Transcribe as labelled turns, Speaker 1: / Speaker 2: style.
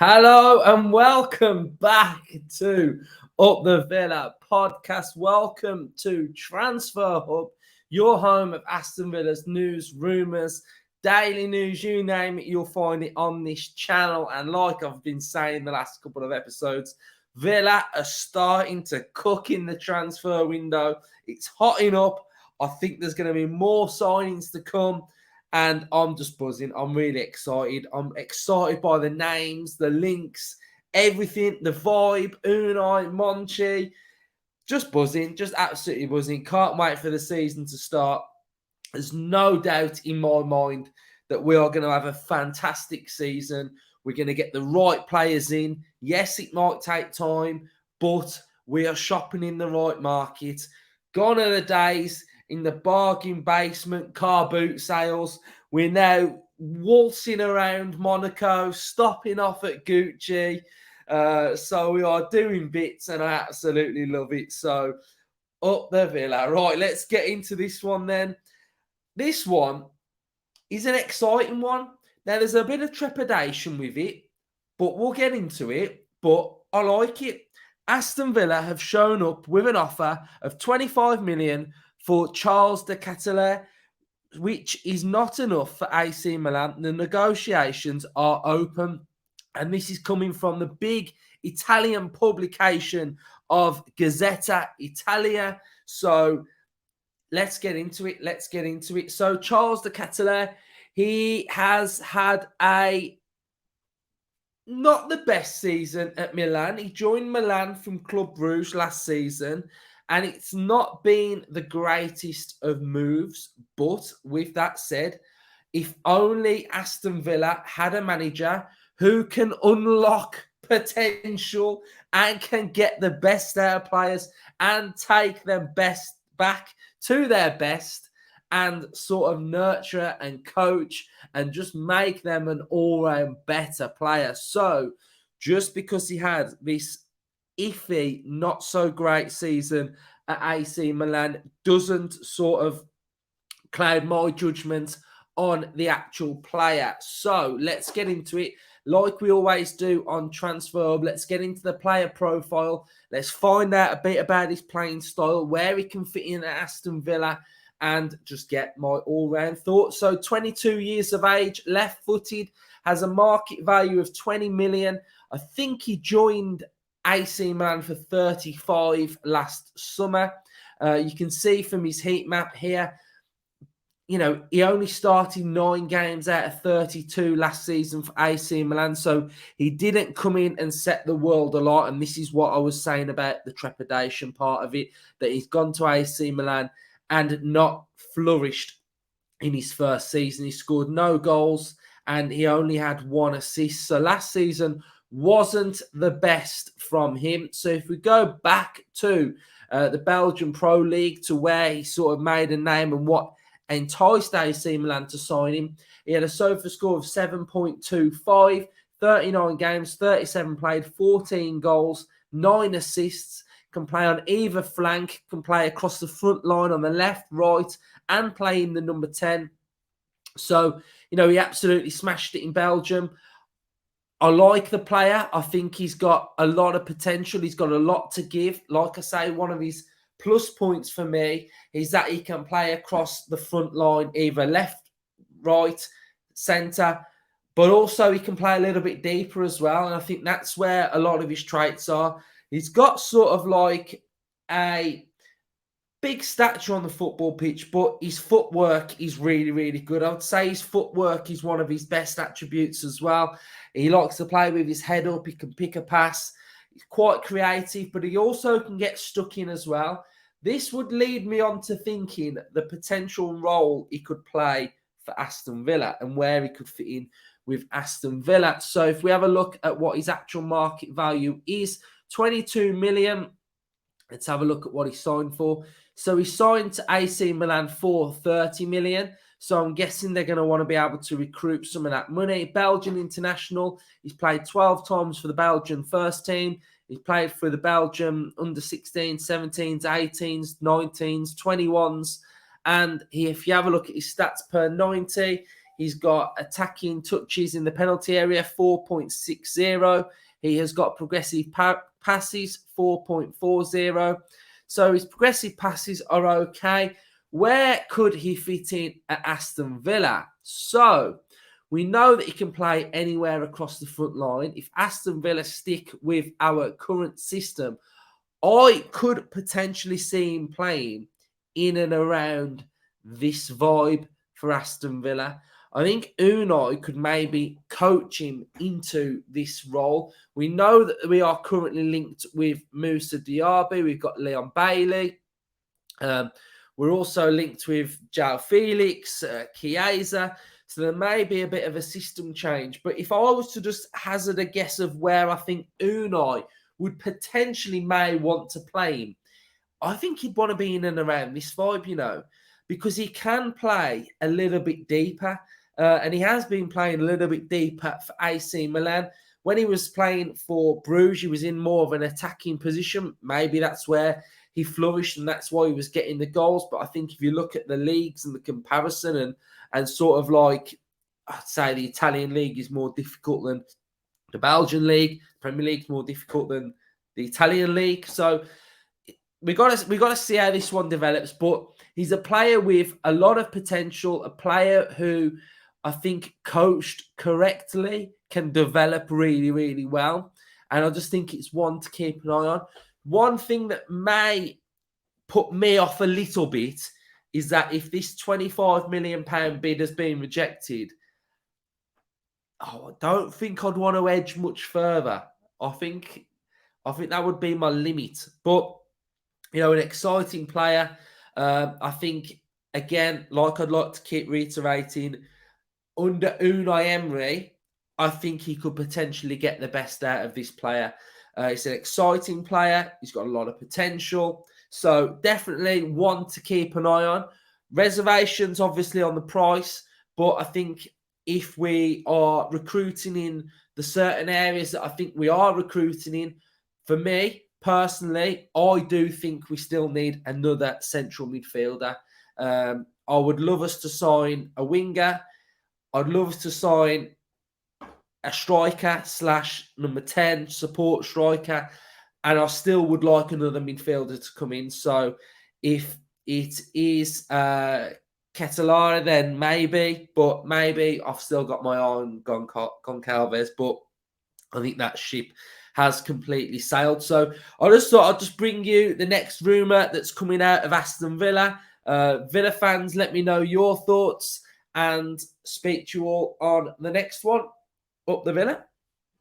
Speaker 1: Hello and welcome back to Up the Villa podcast. Welcome to Transfer Hub, your home of Aston Villa's news, rumours, daily news, you name it, you'll find it on this channel. And like I've been saying the last couple of episodes, Villa are starting to cook in the transfer window. It's hotting up. I think there's going to be more signings to come. And I'm just buzzing. I'm really excited. I'm excited by the names, the links, everything, the vibe, Unai, Monchi. Just buzzing, just absolutely buzzing. Can't wait for the season to start. There's no doubt in my mind that we are going to have a fantastic season. We're going to get the right players in. Yes, it might take time, but we are shopping in the right market. Gone are the days in the bargain basement car boot sales. We're now waltzing around Monaco, stopping off at Gucci. So we are doing bits and I absolutely love it. So up the Villa. Right, let's get into this one then. This one is an exciting one. Now, there's a bit of trepidation with it, but we'll get into it. But I like it. Aston Villa have shown up with an offer of 25 million for Charles De Katelaere, which is not enough for AC Milan. The negotiations are open, and this is coming from the big Italian publication of Gazzetta Italia. So let's get into it. So Charles De Katelaere, he has had not the best season at Milan. He joined Milan from Club Brugge last season, and it's not been the greatest of moves. But with that said, if only Aston Villa had a manager who can unlock potential and can get the best out of players and take them best back to their best and sort of nurture and coach and just make them an all-round better player. So just because he had this iffy, not so great season at AC Milan doesn't sort of cloud my judgment on the actual player. So let's get into it. Like we always do on Transfer Hub, let's get into the player profile. Let's find out a bit about his playing style, where he can fit in at Aston Villa, and just get my all-round thoughts. So 22 years of age, left-footed, has a market value of 20 million. I think he joined AC Milan for 35 last summer. You can see from his heat map here, you know, he only started 9 games out of 32 last season for AC Milan. So he didn't come in and set the world alight. And this is what I was saying about the trepidation part of it, that he's gone to AC Milan and not flourished in his first season. He scored no goals and he only had 1 assist. So last season wasn't the best from him. So if we go back to the Belgian Pro League, to where he sort of made a name and what enticed AC Milan to sign him, he had a SOFA score of 7.25, 39 games, 37 played, 14 goals, 9 assists, can play on either flank, can play across the front line on the left, right, and play in the number 10. So, you know, he absolutely smashed it in Belgium. I like the player. I think he's got a lot of potential. He's got a lot to give. Like I say, one of his plus points for me is that he can play across the front line, either left, right, centre, but also he can play a little bit deeper as well. And I think that's where a lot of his traits are. He's got sort of like a big stature on the football pitch, but his footwork is really, really good. I would say his footwork is one of his best attributes as well. He likes to play with his head up. He can pick a pass. He's quite creative, but he also can get stuck in as well. This would lead me on to thinking the potential role he could play for Aston Villa and where he could fit in with Aston Villa. So if we have a look at what his actual market value is, 22 million. Let's have a look at what he signed for. So he signed to AC Milan for 30 million. So I'm guessing they're going to want to be able to recoup some of that money. Belgian international. He's played 12 times for the Belgian first team. He's played for the Belgium under 16s, 17s, 18s, 19s, 21s. And if you have a look at his stats per 90, He's got attacking touches in the penalty area, 4.60. He has got progressive passes, 4.40. So his progressive passes are okay. Where could he fit in at Aston Villa? So we know that he can play anywhere across the front line. If Aston Villa stick with our current system, I could potentially see him playing in and around this vibe for Aston Villa. I think Unai could maybe coach him into this role. We know that we are currently linked with Moussa Diaby. We've got Leon Bailey. We're also linked with João Felix, Chiesa. So there may be a bit of a system change. But if I was to just hazard a guess of where I think Unai would potentially may want to play him, I think he'd want to be in and around this vibe, because he can play a little bit deeper. And he has been playing a little bit deeper for AC Milan. When he was playing for Bruges, he was in more of an attacking position. Maybe that's where he flourished and that's why he was getting the goals. But I think if you look at the leagues and the comparison and sort of like, I'd say the Italian league is more difficult than the Belgian league. Premier League is more difficult than the Italian league. So we got to see how this one develops. But he's a player with a lot of potential, a player who I think coached correctly can develop really, really well. And I just think it's one to keep an eye on. One thing that may put me off a little bit is that if this £25 million bid has been rejected, I don't think I'd want to edge much further. I think that would be my limit. But, an exciting player. I think, again, I'd like to keep reiterating, under Unai Emery, I think he could potentially get the best out of this player. He's an exciting player. He's got a lot of potential. So definitely one to keep an eye on. Reservations, obviously, on the price. But I think if we are recruiting in the certain areas that I think we are recruiting in, for me, personally, I do think we still need another central midfielder. I would love us to sign a winger. I'd love us to sign a striker / number 10 support striker. And I still would like another midfielder to come in. So if it is Ketelaere, then maybe. But maybe I've still got my eye on Goncalves. But I think that ship has completely sailed. So I just thought I'd just bring you the next rumour that's coming out of Aston Villa. Villa fans, let me know your thoughts and speak to you all on the next one. Up the Villa.